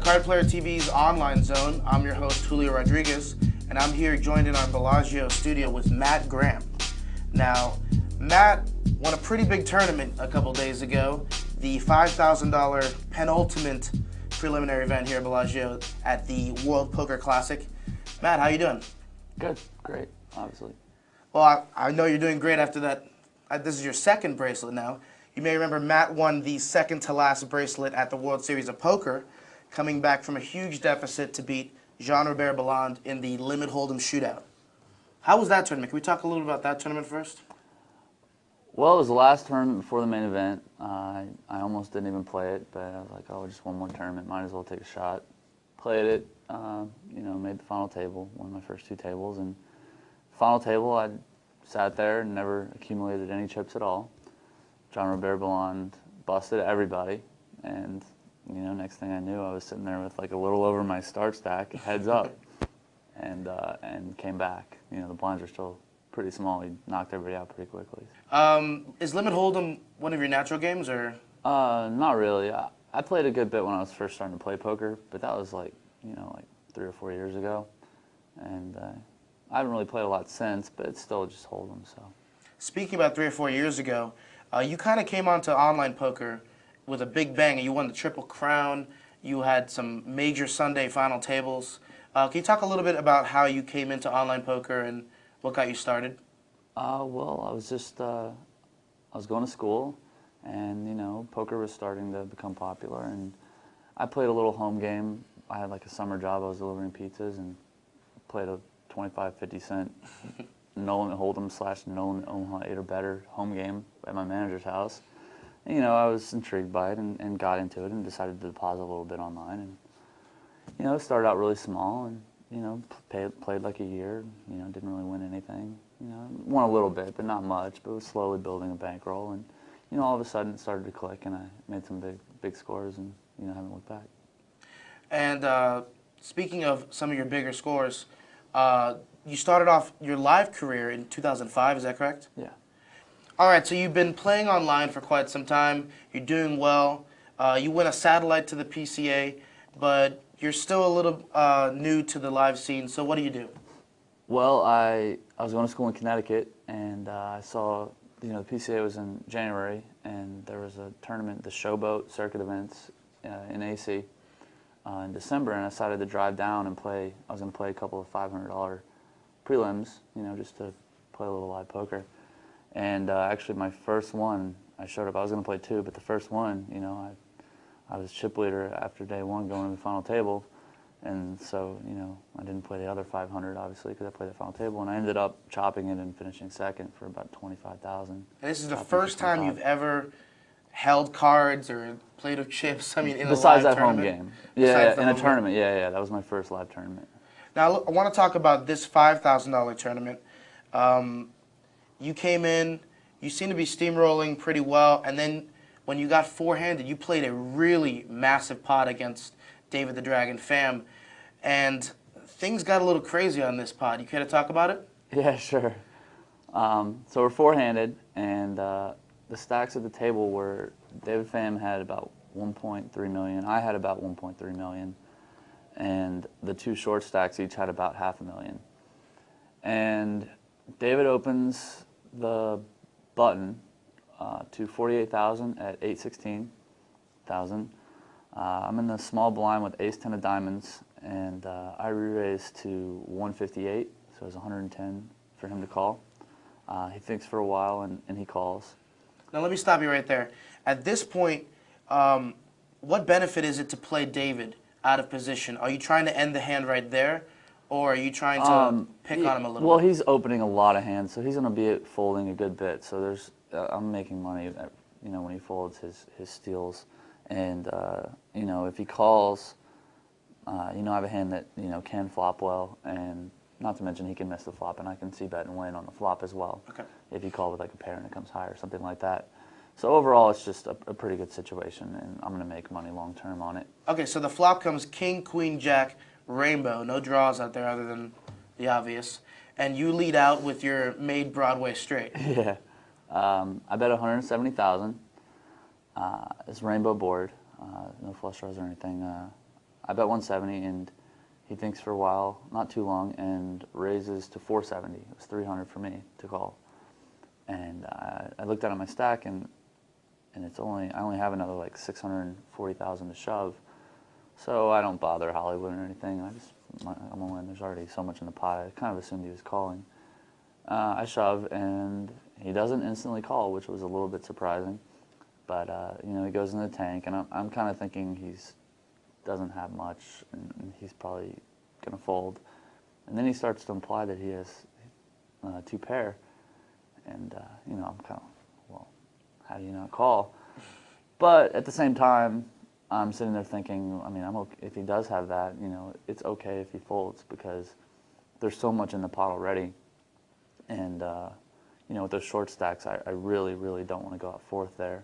Card Player TV's Online Zone. I'm your host, Julio Rodriguez, and I'm here joined in our Bellagio studio with Matt Graham. Now, Matt won a pretty big tournament a couple days ago, the $5,000 penultimate preliminary event here at Bellagio at the World Poker Classic. Matt, how you doing? Good, great, obviously. Well, I know you're doing great after that. This is your second bracelet now. You may remember Matt won the second to last bracelet at the World Series of Poker, coming back from a huge deficit to beat Jean-Robert Belland in the Limit Hold'em shootout. How was that tournament? Can we talk a little about that tournament first? Well, it was the last tournament before the main event. I almost didn't even play it, but I was like, oh, just one more tournament, might as well take a shot. Played it, made the final table, won my first two tables, and final table I sat there and never accumulated any chips at all. Jean-Robert Belland busted everybody, and next thing I knew, I was sitting there with like a little over my start stack, heads up, and came back. The blinds are still pretty small. He knocked everybody out pretty quickly. Is Limit Hold'em one of your natural games, or? Not really. I played a good bit when I was first starting to play poker, but that was like 3 or 4 years ago, and I haven't really played a lot since. But it's still just Hold'em. So. Speaking about 3 or 4 years ago, you kind of came onto online poker with a big bang, and you won the Triple Crown. You had some major Sunday final tables. Can you talk a little bit about how you came into online poker and what got you started? Well, I was just I was going to school, and poker was starting to become popular, and I played a little home game. I had like a summer job. I was delivering pizzas and played a 25, 50 cent no limit Hold'em / no limit Omaha 8 or better home game at my manager's house. And, I was intrigued by it and got into it and decided to deposit a little bit online. And it started out really small and played like a year. Didn't really win anything. Won a little bit, but not much. But was slowly building a bankroll, and all of a sudden it started to click, and I made some big scores, and haven't looked back. And speaking of some of your bigger scores, you started off your live career in 2005. Is that correct? Yeah. All right, so you've been playing online for quite some time. You're doing well. You win a satellite to the PCA, but you're still a little new to the live scene. So what do you do? Well, I was going to school in Connecticut, and I saw the PCA was in January, and there was a tournament, the Showboat Circuit Events in AC in December, and I decided to drive down and play. I was going to play a couple of $500 prelims, just to play a little live poker. And actually, my first one, I showed up. I was going to play two, but the first one, I was chip leader after day one, going to the final table, and so I didn't play the other 500 obviously because I played the final table, and I ended up chopping it and finishing second for about 25,000. And this is the first time you've ever held cards or played with chips. I mean, in besides a live that home tournament? game, yeah, in a home tournament, game. yeah, that was my first live tournament. Now I want to talk about this $5,000 tournament. You came in, you seem to be steamrolling pretty well, and then when you got four-handed, you played a really massive pot against David the Dragon Pham, and things got a little crazy on this pot. You care to talk about it? Yeah, sure. So we're four-handed, and the stacks at the table were David Pham had about 1.3 million. I had about 1.3 million, and the two short stacks each had about $500,000. And David opens the button to 48,000 at 816,000. I'm in the small blind with ace-10 of diamonds, and I re-raise to 158, so it's 110 for him to call. He thinks for a while, and he calls. Now let me stop you right there. At this point, what benefit is it to play David out of position? Are you trying to end the hand right there, or are you trying to pick on him a little bit? Well, he's opening a lot of hands, so he's going to be folding a good bit. So there's, I'm making money, when he folds his steals, and if he calls, I have a hand that can flop well, and not to mention he can miss the flop, and I can see bet and win on the flop as well. Okay. If you call with like a pair and it comes high or something like that. So overall, it's just a pretty good situation, and I'm going to make money long term on it. Okay, so the flop comes King, Queen, Jack, Rainbow. No draws out there other than the obvious. And you lead out with your made Broadway straight. Yeah. I bet 170,000. It's rainbow board. No flush draws or anything. I bet 170, and he thinks for a while, not too long, and raises to 470. It was 300 for me to call. And I looked at my stack, and I only have another like 640,000 to shove. So I don't bother Hollywood or anything. I'm gonna win. There's already so much in the pot. I kind of assumed he was calling. I shove, and he doesn't instantly call, which was a little bit surprising. But you know, he goes in the tank, and I'm kind of thinking doesn't have much, and he's probably gonna fold. And then he starts to imply that he has 2 pair, and you know, I'm kind of, well, how do you not call? But at the same time, I'm sitting there thinking, I mean, I'm okay if he does have that. You know, it's okay if he folds because there's so much in the pot already, and you know, with those short stacks, I really, really don't want to go out fourth there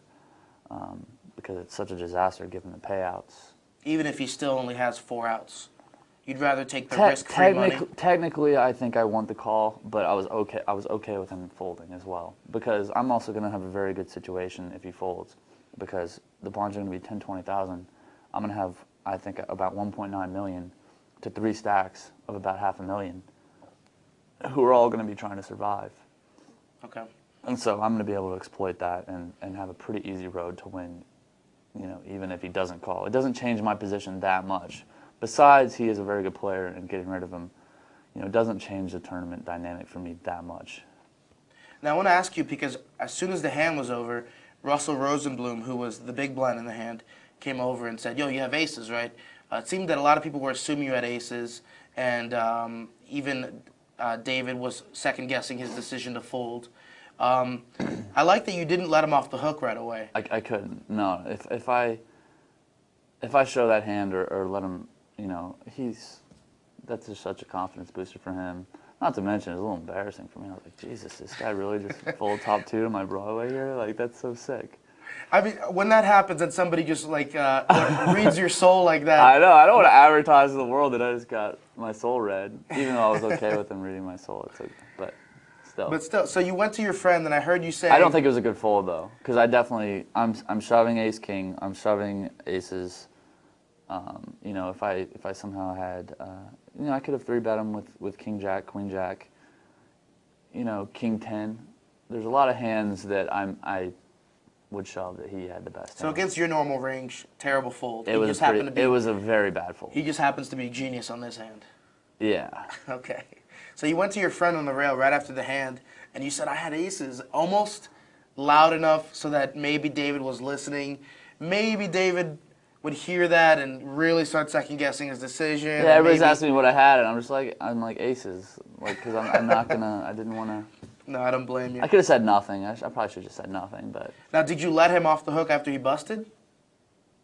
because it's such a disaster given the payouts. Even if he still only has 4 outs, you'd rather take the risk-free money? Technically, I think I want the call, but I was okay with him folding as well because I'm also going to have a very good situation if he folds because the blinds are going to be 10, 20,000. I'm going to have, I think, about 1.9 million to 3 stacks of about $500,000 who are all going to be trying to survive. Okay. And so I'm going to be able to exploit that and have a pretty easy road to win, you know, even if he doesn't call. It doesn't change my position that much. Besides, he is a very good player, and getting rid of him, you know, doesn't change the tournament dynamic for me that much. Now, I want to ask you, because as soon as the hand was over, Russell Rosenblum, who was the big blind in the hand, came over and said, yo, you have aces, right? It seemed that a lot of people were assuming you had aces, and even David was second-guessing his decision to fold. I like that you didn't let him off the hook right away. I couldn't. No, if I show that hand or let him, you know, that's just such a confidence booster for him. Not to mention, it's a little embarrassing for me. I was like, Jesus, this guy really just fold top 2 to my Broadway here? Like, that's so sick. I mean, when that happens and somebody just, like, reads your soul like that. I know. I don't want to advertise to the world that I just got my soul read, even though I was okay with him reading my soul. It's okay, but still. So you went to your friend, and I heard you say... I don't think it was a good fold, though, because I'm shoving ace-king, I'm shoving aces. You know, if I somehow had, you know, I could have 3-bet him with king-jack, queen-jack, you know, king-10. There's a lot of hands that I would shove that he had the best So hand. against your normal range, terrible fold. It was a very bad fold. He just happens to be a genius on this hand. Yeah. Okay. So you went to your friend on the rail right after the hand, and you said, I had aces, almost loud enough so that maybe David was listening. Maybe David would hear that and really start second-guessing his decision. Yeah, everybody's asking me what I had, and I'm like aces, like, because I'm not gonna, I didn't want to. No, I don't blame you. I could have said nothing. I probably should have just said nothing, but. Now, did you let him off the hook after he busted?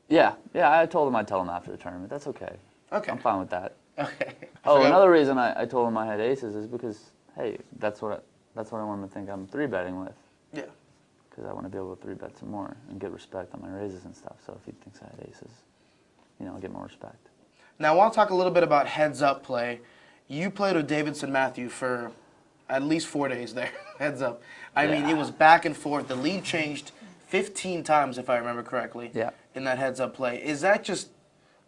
Yeah, I told him I'd tell him after the tournament. That's okay. Okay. I'm fine with that. Okay. Oh, another reason I told him I had aces is because, hey, that's what I want him to think I'm 3-betting with. Yeah. Because I want to be able to 3-bet some more and get respect on my raises and stuff. So if he thinks I had aces, you know, I'll get more respect. Now, I want to talk a little bit about heads-up play. You played with Davidson Matthew for at least 4 days there, heads up. I mean, it was back and forth. The lead changed 15 times, if I remember correctly, in that heads-up play. Is that just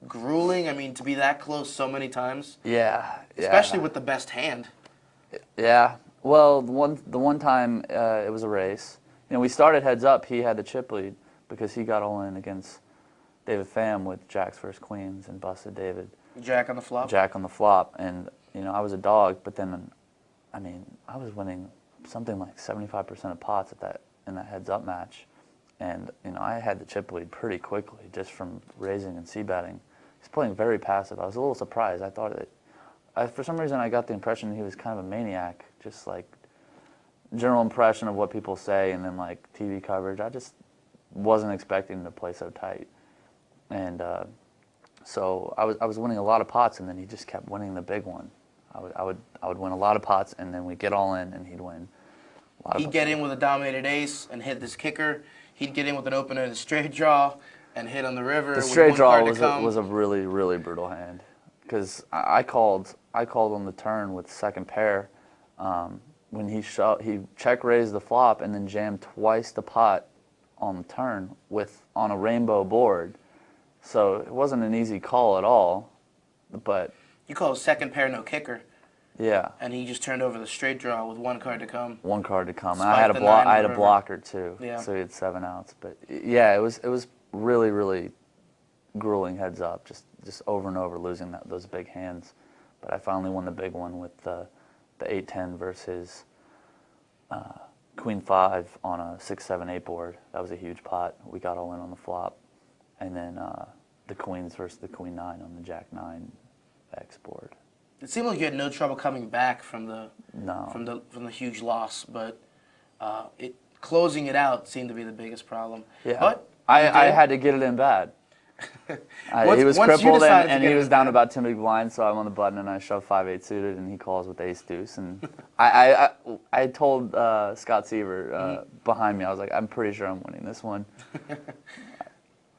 grueling? I mean, to be that close so many times? Yeah. Especially with the best hand. Yeah. Well, the one time it was a race. You know, we started heads up. He had the chip lead because he got all in against David Pham with jacks versus queens and busted David. Jack on the flop? Jack on the flop. And, you know, I was a dog, but then, I mean, I was winning something like 75% of pots in that heads up match. And, you know, I had the chip lead pretty quickly just from raising and c-betting. He's playing very passive. I was a little surprised. I thought for some reason I got the impression he was kind of a maniac, just like general impression of what people say and then like TV coverage. I just wasn't expecting him to play so tight. And so I was winning a lot of pots, and then he just kept winning the big one. I would win a lot of pots, and then we'd get all in, and he'd win. He'd get in with a dominated ace and hit this kicker. He'd get in with an opener and a straight draw and hit on the river. The straight draw was a really, really brutal hand because I called on the turn with second pair when he check raised the flop and then jammed twice the pot on the turn on a rainbow board, So it wasn't an easy call at all, but You call a second pair no kicker, yeah, and he just turned over the straight draw with one card to come. one card to come. And Spike I had the 9 I had a river. blocker too, Yeah. so he had 7 outs. But yeah, it was really grueling heads up, just over and over losing those big hands. But I finally won the big one with the 8-10 versus Queen 5 on a 6-7-8 board. That was a huge pot. We got all in on the flop, and then the Queens versus the Queen 9 on the Jack 9 X board. It seemed like you had no trouble coming back from the No. from the huge loss, but closing it out seemed to be the biggest problem. Yeah, But I you did. had to get it in bad. He was Once you crippled decided to and get he it was in down bad. about 10 big blinds, so I'm on the button and I shove 5-8 suited and he calls with ace deuce. And I told Scott Seaver behind me, I was like, I'm pretty sure I'm winning this one.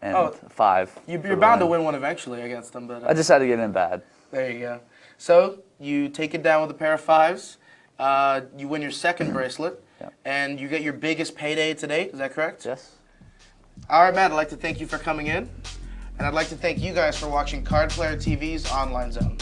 And Oh, 5. You're bound to win one eventually against them, but I just had to get it in bad. there you go. So you take it down with a pair of 5s. You win your second bracelet, Yep. and you get your biggest payday to date. Is that correct? Yes. All right, Matt. I'd like to thank you for coming in, and I'd like to thank you guys for watching Card Player TV's Online Zone.